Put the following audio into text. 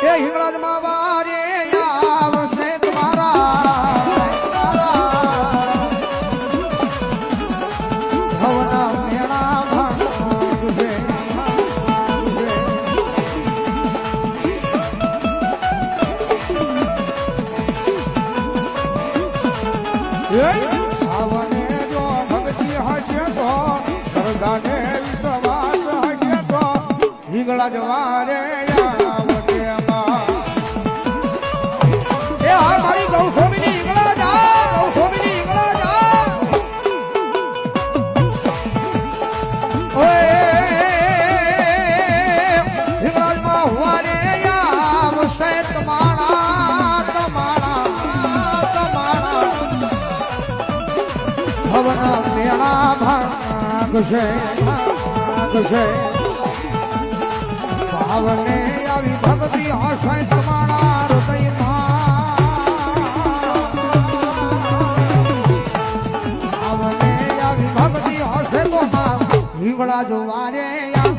એ હિંગળાજ માં વારે આવશે તમારા ભવના મેળા ભાગશે આવને જો ભક્તિ હશે તો સરદાને વિશ્વાસ હશે તો હિંગળાજ વારે ભાગશે ભાવને આવી ભક્તિ હશે તમારા હૃદયમાં ભાવને આવી ભક્તિ હશે તો હિંગળાજ વારે